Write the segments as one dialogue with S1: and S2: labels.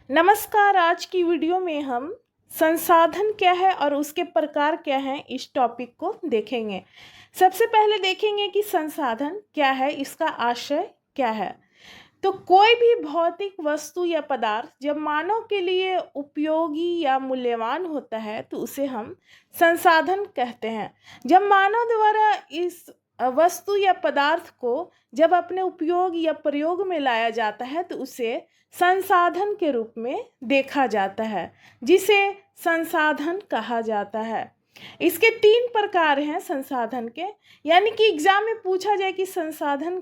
S1: नमस्कार। आज की वीडियो में हम संसाधन क्या है और उसके प्रकार क्या हैं इस टॉपिक को देखेंगे। सबसे पहले देखेंगे कि संसाधन क्या है, इसका आशय क्या है। तो कोई भी भौतिक वस्तु या पदार्थ जब मानव के लिए उपयोगी या मूल्यवान होता है तो उसे हम संसाधन कहते हैं। जब मानव द्वारा इस वस्तु या पदार्थ को जब अपने उपयोग या प्रयोग में लाया जाता है तो उसे संसाधन के रूप में देखा जाता है, जिसे संसाधन कहा जाता है। इसके 3 प्रकार हैं संसाधन के, यानी कि एग्जाम में पूछा जाए कि संसाधन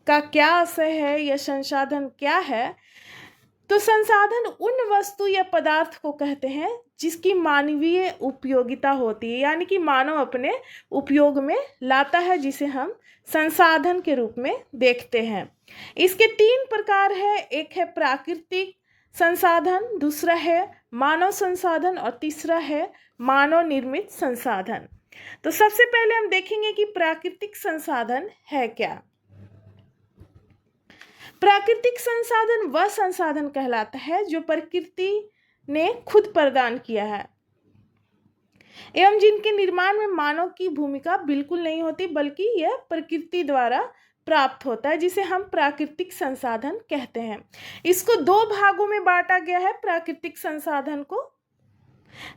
S1: का क्या आशय है या संसाधन क्या है, तो संसाधन उन वस्तु या पदार्थ को कहते हैं जिसकी मानवीय उपयोगिता होती है, यानी कि मानव अपने उपयोग में लाता है, जिसे हम संसाधन के रूप में देखते हैं। इसके 3 प्रकार है, एक है प्राकृतिक संसाधन, दूसरा है मानव संसाधन और तीसरा है मानव निर्मित संसाधन। तो सबसे पहले हम देखेंगे कि प्राकृतिक संसाधन है क्या। प्राकृतिक संसाधन वह संसाधन कहलाता है जो प्रकृति ने खुद प्रदान किया है एवं जिनके निर्माण में मानव की भूमिका बिल्कुल नहीं होती, बल्कि यह प्रकृति द्वारा प्राप्त होता है, जिसे हम प्राकृतिक संसाधन कहते हैं। इसको 2 भागों में बांटा गया है प्राकृतिक संसाधन को।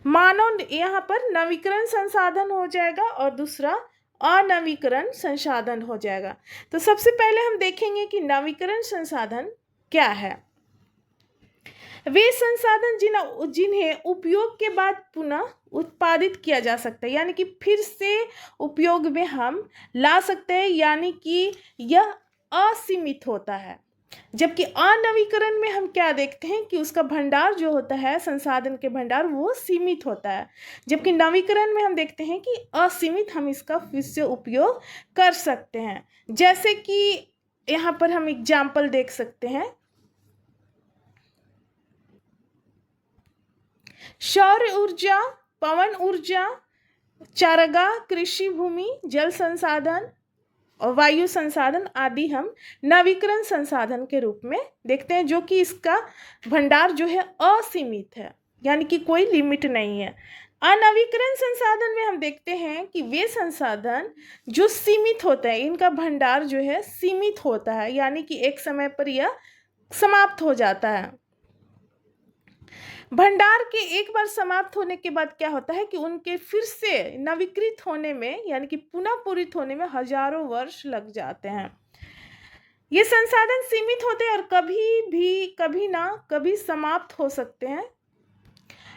S1: मानव यहाँ पर नवीकरण संसाधन हो जाएगा और दूसरा अनवीकरण संसाधन हो जाएगा। तो सबसे पहले हम देखेंगे कि नवीकरण संसाधन क्या है। वे संसाधन जिन्हें उपयोग के बाद पुनः उत्पादित किया जा सकता है, यानी कि फिर से उपयोग में हम ला सकते हैं, यानी कि यह असीमित होता है। जबकि अनवीकरण में हम क्या देखते हैं कि उसका भंडार जो होता है, संसाधन के भंडार, वो सीमित होता है। जबकि नवीकरण में हम देखते हैं कि असीमित हम इसका फिर से उपयोग कर सकते हैं। जैसे कि यहाँ पर हम एग्जाम्पल देख सकते हैं, सौर ऊर्जा, पवन ऊर्जा, चारागाह, कृषि भूमि, जल संसाधन और वायु संसाधन आदि हम नवीकरण संसाधन के रूप में देखते हैं, जो कि इसका भंडार जो है असीमित है, यानी कि कोई लिमिट नहीं है। अनवीकरण संसाधन में हम देखते हैं कि वे संसाधन जो सीमित होते हैं, इनका भंडार जो है सीमित होता है, यानी कि एक समय पर यह समाप्त हो जाता है। भंडार के एक बार समाप्त होने के बाद क्या होता है कि उनके फिर से नवीकृत होने में, यानी कि पुनः पूरित होने में हजारों वर्ष लग जाते हैं। ये संसाधन सीमित होते हैं और कभी ना कभी समाप्त हो सकते हैं।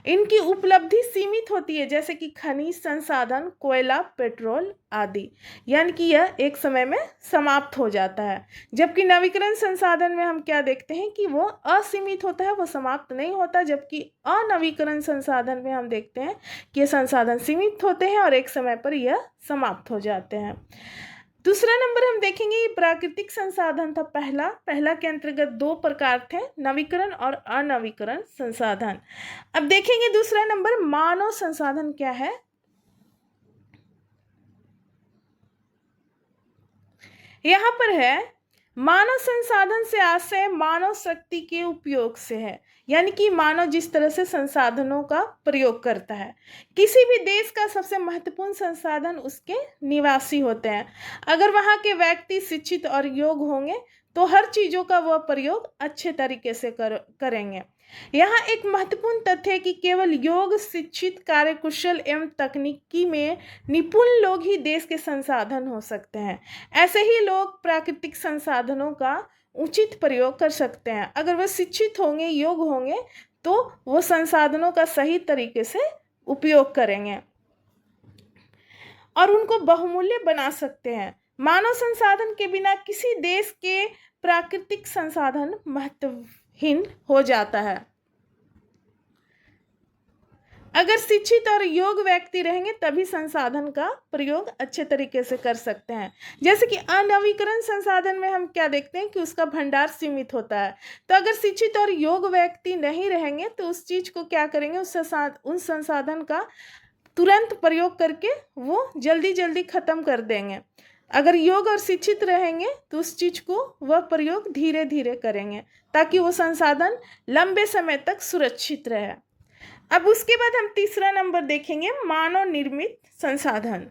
S1: इनकी उपलब्धि सीमित होती है, जैसे कि खनिज संसाधन, कोयला, पेट्रोल आदि, यानी कि यह एक समय में समाप्त हो जाता है। जबकि नवीकरण संसाधन में हम क्या देखते हैं कि वो असीमित होता है, वो समाप्त नहीं होता। जबकि अनवीकरण संसाधन में हम देखते हैं कि ये संसाधन सीमित होते हैं और एक समय पर यह समाप्त हो जाते हैं। दूसरा नंबर हम देखेंगे प्राकृतिक संसाधन था पहला के अंतर्गत 2 प्रकार थे, नवीकरण और अनवीकरण संसाधन। अब देखेंगे दूसरा नंबर मानव संसाधन क्या है। यहाँ पर है, मानव संसाधन से आशय मानव शक्ति के उपयोग से है, यानी कि मानव जिस तरह से संसाधनों का प्रयोग करता है। किसी भी देश का सबसे महत्वपूर्ण संसाधन उसके निवासी होते हैं। अगर वहाँ के व्यक्ति शिक्षित और योग्य होंगे तो हर चीज़ों का वह प्रयोग अच्छे तरीके से करेंगे। यहाँ एक महत्वपूर्ण तथ्य है कि केवल योग्य, शिक्षित, कार्यकुशल एवं तकनीकी में निपुण लोग ही देश के संसाधन हो सकते हैं। ऐसे ही लोग प्राकृतिक संसाधनों का उचित प्रयोग कर सकते हैं। अगर वह शिक्षित होंगे, योग्य होंगे, तो वो संसाधनों का सही तरीके से उपयोग करेंगे और उनको बहुमूल्य बना सकते हैं। मानव संसाधन के बिना किसी देश के प्राकृतिक संसाधन महत्वहीन हो जाता है। अगर शिक्षित और योग्य व्यक्ति रहेंगे तभी संसाधन का प्रयोग अच्छे तरीके से कर सकते हैं। जैसे कि अनवीकरण संसाधन में हम क्या देखते हैं कि उसका भंडार सीमित होता है। तो अगर शिक्षित और योग्य व्यक्ति नहीं रहेंगे तो उस चीज़ को क्या करेंगे, उन संसाधन का तुरंत प्रयोग करके वो जल्दी ख़त्म कर देंगे। अगर योग्य और शिक्षित रहेंगे तो उस चीज को वह प्रयोग धीरे धीरे करेंगे ताकि वो संसाधन लंबे समय तक सुरक्षित रहे। अब उसके बाद हम तीसरा नंबर देखेंगे, मानव निर्मित संसाधन।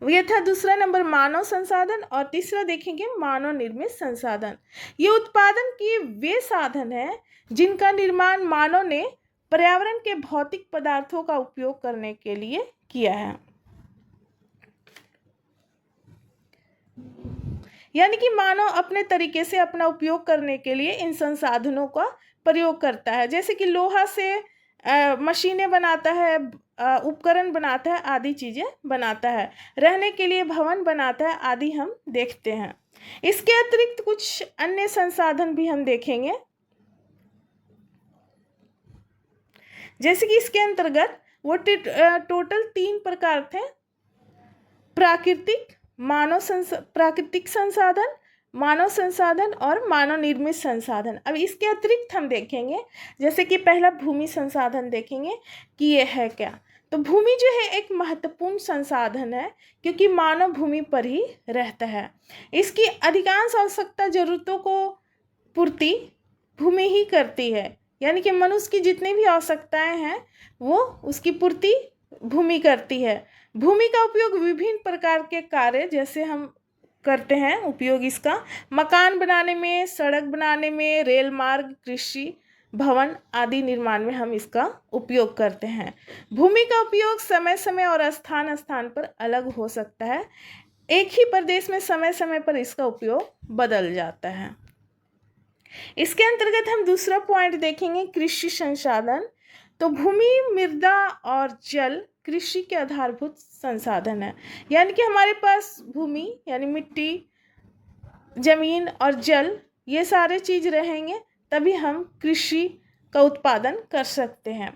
S1: यह था दूसरा नंबर मानव संसाधन, और तीसरा देखेंगे मानव निर्मित संसाधन। ये उत्पादन के वे साधन हैं जिनका निर्माण मानव ने पर्यावरण के भौतिक पदार्थों का उपयोग करने के लिए किया है। यानी कि मानव अपने तरीके से अपना उपयोग करने के लिए इन संसाधनों का प्रयोग करता है, जैसे कि लोहा से मशीनें बनाता है, उपकरण बनाता है, आदि चीजें बनाता है, रहने के लिए भवन बनाता है, आदि हम देखते हैं। इसके अतिरिक्त कुछ अन्य संसाधन भी हम देखेंगे, जैसे कि इसके अंतर्गत वो टोटल 3 प्रकार थे, प्राकृतिक संसाधन, मानव संसाधन और मानव निर्मित संसाधन। अब इसके अतिरिक्त हम देखेंगे, जैसे कि पहला भूमि संसाधन देखेंगे कि ये है क्या। तो भूमि जो है एक महत्वपूर्ण संसाधन है, क्योंकि मानव भूमि पर ही रहता है। इसकी अधिकांश आवश्यकता जरूरतों को पूर्ति भूमि ही करती है, यानी कि मनुष्य की जितनी भी आवश्यकताएं हैं वो उसकी पूर्ति भूमि करती है। भूमि का उपयोग विभिन्न प्रकार के कार्य जैसे हम करते हैं उपयोग इसका, मकान बनाने में, सड़क बनाने में, रेल मार्ग, कृषि, भवन आदि निर्माण में हम इसका उपयोग करते हैं। भूमि का उपयोग समय समय और स्थान स्थान पर अलग हो सकता है। एक ही प्रदेश में समय समय पर इसका उपयोग बदल जाता है। इसके अंतर्गत हम दूसरा पॉइंट देखेंगे, कृषि संसाधन। तो भूमि, मृदा और जल कृषि के आधारभूत संसाधन है। यानी कि हमारे पास भूमि यानी मिट्टी, जमीन और जल, ये सारे चीज रहेंगे तभी हम कृषि का उत्पादन कर सकते हैं।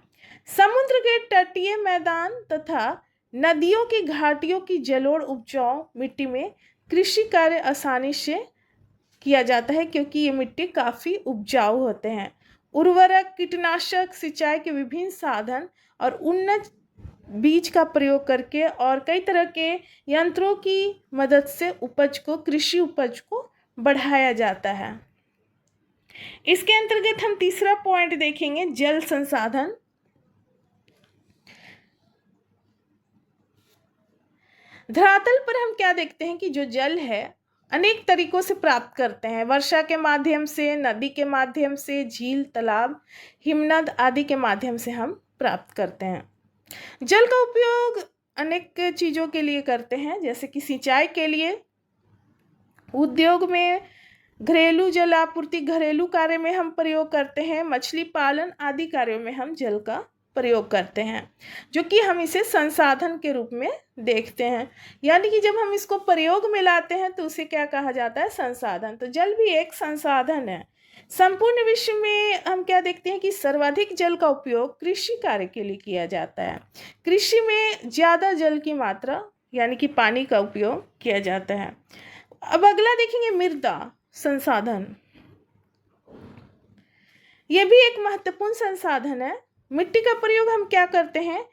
S1: समुद्र के तटीय मैदान तथा नदियों की घाटियों की जलोढ़ उपजाऊ मिट्टी में कृषि कार्य आसानी से किया जाता है, क्योंकि ये मिट्टी काफ़ी उपजाऊ होते हैं। उर्वरक, कीटनाशक, सिंचाई के विभिन्न साधन और उन्नत बीज का प्रयोग करके और कई तरह के यंत्रों की मदद से कृषि उपज को बढ़ाया जाता है। इसके अंतर्गत हम तीसरा पॉइंट देखेंगे, जल संसाधन। धरातल पर हम क्या देखते हैं कि जो जल है अनेक तरीकों से प्राप्त करते हैं, वर्षा के माध्यम से, नदी के माध्यम से, झील, तालाब, हिमनद आदि के माध्यम से हम प्राप्त करते हैं। जल का उपयोग अनेक चीज़ों के लिए करते हैं, जैसे कि सिंचाई के लिए, उद्योग में, घरेलू जल आपूर्ति, घरेलू कार्य में हम प्रयोग करते हैं, मछली पालन आदि कार्यों में हम जल का प्रयोग करते हैं, जो कि हम इसे संसाधन के रूप में देखते हैं। यानी कि जब हम इसको प्रयोग में लाते हैं तो उसे क्या कहा जाता है, संसाधन। तो जल भी एक संसाधन है। संपूर्ण विश्व में हम क्या देखते हैं कि सर्वाधिक जल का उपयोग कृषि कार्य के लिए किया जाता है। कृषि में ज़्यादा जल की मात्रा यानी कि पानी का उपयोग किया जाता है। अब अगला देखेंगे, मृदा संसाधन। यह भी एक महत्वपूर्ण संसाधन है। मिट्टी का प्रयोग हम क्या करते हैं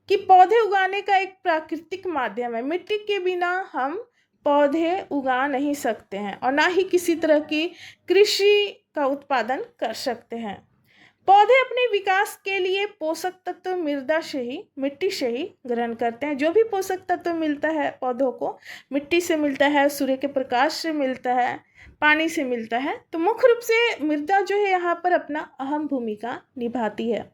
S1: कि पौधे उगाने का एक प्राकृतिक माध्यम है। मिट्टी के बिना हम पौधे उगा नहीं सकते हैं और ना ही किसी तरह की कृषि का उत्पादन कर सकते हैं। पौधे अपने विकास के लिए पोषक तत्व मृदा से ही, मिट्टी से ही ग्रहण करते हैं। जो भी पोषक तत्व मिलता है पौधों को, मिट्टी से मिलता है, सूर्य के प्रकाश से मिलता है, पानी से मिलता है। तो मुख्य रूप से मृदा जो है यहाँ पर अपना अहम भूमिका निभाती है।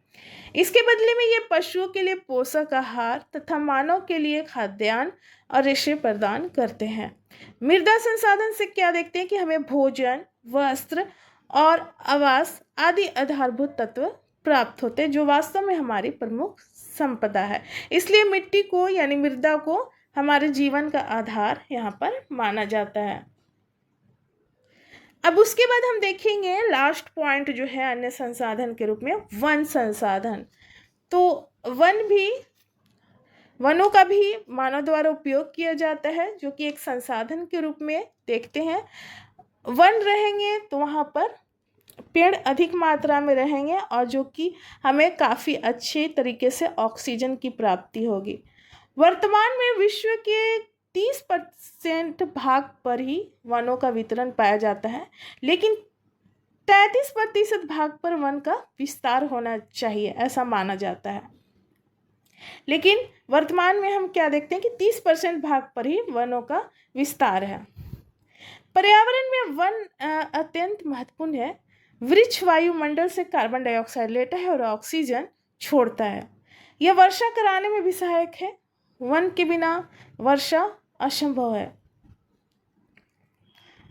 S1: इसके बदले में ये पशुओं के लिए पोषक आहार तथा मानव के लिए खाद्यान्न और रेशे प्रदान करते हैं। मृदा संसाधन से क्या देखते हैं कि हमें भोजन, वस्त्र और आवास आदि आधारभूत तत्व प्राप्त होते हैं, जो वास्तव में हमारी प्रमुख संपदा है। इसलिए मिट्टी को यानी मृदा को हमारे जीवन का आधार यहाँ पर माना जाता है। अब उसके बाद हम देखेंगे लास्ट पॉइंट जो है अन्य संसाधन के रूप में, वन संसाधन। तो वनों का भी मानव द्वारा उपयोग किया जाता है, जो कि एक संसाधन के रूप में देखते हैं। वन रहेंगे तो वहाँ पर पेड़ अधिक मात्रा में रहेंगे और जो कि हमें काफ़ी अच्छे तरीके से ऑक्सीजन की प्राप्ति होगी। वर्तमान में विश्व के 30% भाग पर ही वनों का वितरण पाया जाता है, लेकिन 33% भाग पर वन का विस्तार होना चाहिए, ऐसा माना जाता है। लेकिन वर्तमान में हम क्या देखते हैं कि 30% भाग पर ही वनों का विस्तार है। पर्यावरण में वन अत्यंत महत्वपूर्ण है। वृक्ष वायुमंडल से कार्बन डाइऑक्साइड लेता है और ऑक्सीजन छोड़ता है। यह वर्षा कराने में भी सहायक है। वन के बिना वर्षा असंभव है।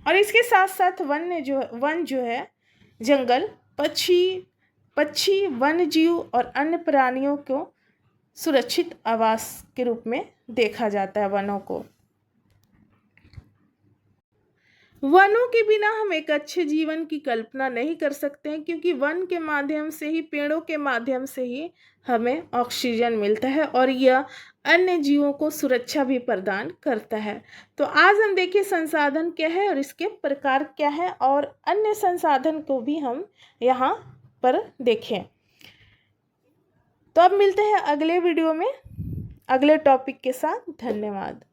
S1: और इसके साथ साथ वन जो है जंगल, पक्षी, वन्य जीव और अन्य प्राणियों को सुरक्षित आवास के रूप में देखा जाता है वनों को। वनों के बिना हम एक अच्छे जीवन की कल्पना नहीं कर सकते हैं, क्योंकि वन के माध्यम से ही, पेड़ों के माध्यम से ही हमें ऑक्सीजन मिलता है और यह अन्य जीवों को सुरक्षा भी प्रदान करता है। तो आज हम देखें संसाधन क्या है और इसके प्रकार क्या है, और अन्य संसाधन को भी हम यहाँ पर देखें। तो अब मिलते हैं अगले वीडियो में अगले टॉपिक के साथ। धन्यवाद।